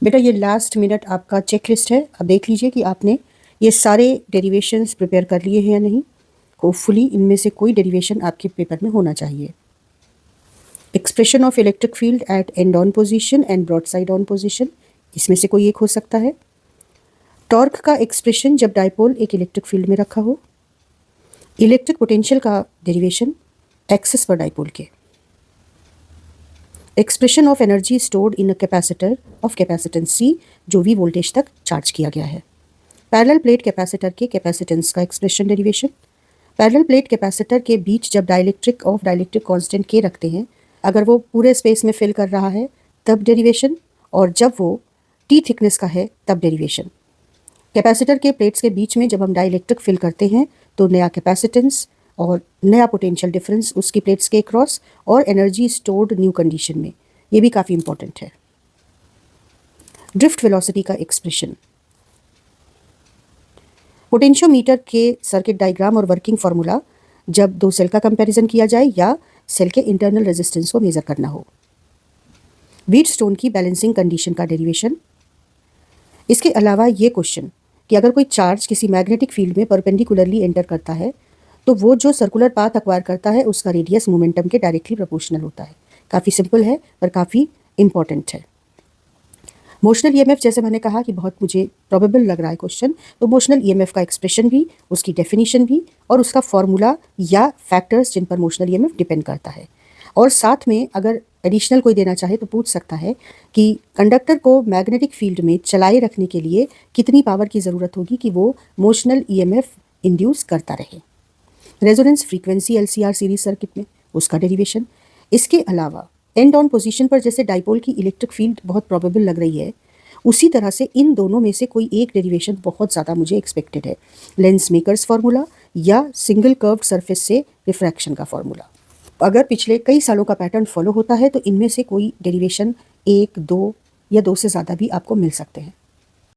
बेटा ये last minute आपका चेकलिस्ट है। अब देख लीजिए कि आपने ये सारे डेरिवेशंस प्रिपेयर कर लिए हैं या नहीं। होपफुली इनमें से कोई डेरिवेशन आपके पेपर में होना चाहिए। Expression of electric field at and on position and broadside on position, इसमें से कोई एक हो सकता है। टॉर्क का एक्सप्रेशन जब डायपोल एक इलेक्ट्रिक फील्ड में रखा हो। इलेक्ट्रिक पोटेंशियल का डेरिवेशन एक्सिस पर डायपोल के। Expression of energy stored in a capacitor of capacitance C जो V वोल्टेज तक चार्ज किया गया है। पैरेलल प्लेट कैपेसिटर के कैपेसिटेंस का expression derivation. Parallel plate capacitor के बीच जब dielectric of dielectric constant K रखते हैं, अगर वो पूरे स्पेस में फिल कर रहा है तब डेरिवेशन, और जब वो T थिकनेस का है तब डेरिवेशन। कैपेसिटर के प्लेट्स के बीच में जब हम डाइलेक्ट्रिक फिल करते हैं तो नया कैपेसिटेंस और नया पोटेंशियल डिफरेंस उसकी प्लेट्स के क्रॉस, और एनर्जी स्टोर्ड न्यू कंडीशन में, ये भी काफ़ी इंपॉर्टेंट है। ड्रिफ्ट वेलोसिटी का एक्सप्रेशन। पोटेंशियोमीटर के सर्किट डायग्राम और वर्किंग फार्मूला जब दो सेल का कंपैरिजन किया जाए या सेल के इंटरनल रेजिस्टेंस को मेजर करना हो। व्हीटस्टोन की बैलेंसिंग कंडीशन का डेरिवेशन। इसके अलावा ये क्वेश्चन कि अगर कोई चार्ज किसी मैग्नेटिक फील्ड में परपेंडिकुलरली एंटर करता है तो वो जो सर्कुलर पाथ अक्वायर करता है उसका रेडियस मोमेंटम के डायरेक्टली प्रोपोर्शनल होता है। काफ़ी सिंपल है पर काफ़ी इंपॉर्टेंट है। मोशनल ईएमएफ, जैसे मैंने कहा कि बहुत मुझे प्रोबेबल लग रहा है क्वेश्चन, तो मोशनल ईएमएफ का एक्सप्रेशन भी, उसकी डेफिनेशन भी, और उसका फॉर्मूला या फैक्टर्स जिन पर मोशनल ईएमएफ डिपेंड करता है। और साथ में अगर एडिशनल कोई देना चाहे तो पूछ सकता है कि कंडक्टर को मैग्नेटिक फील्ड में चलाए रखने के लिए कितनी पावर की ज़रूरत होगी कि वो मोशनल ईएमएफ इंड्यूस करता रहे। Resonance frequency LCR series circuit में, उसका डेरिवेशन। इसके अलावा एंड ऑन पोजीशन पर जैसे डाइपोल की इलेक्ट्रिक फील्ड बहुत प्रोबेबल लग रही है, उसी तरह से इन दोनों में से कोई एक डेरिवेशन बहुत ज़्यादा मुझे एक्सपेक्टेड है। लेंस मेकर्स फार्मूला या सिंगल कर्व्ड सरफेस से रिफ्रैक्शन का फार्मूला। अगर पिछले कई सालों का पैटर्न फॉलो होता है तो इनमें से कोई डेरिवेशन एक, दो या दो से ज़्यादा भी आपको मिल सकते हैं।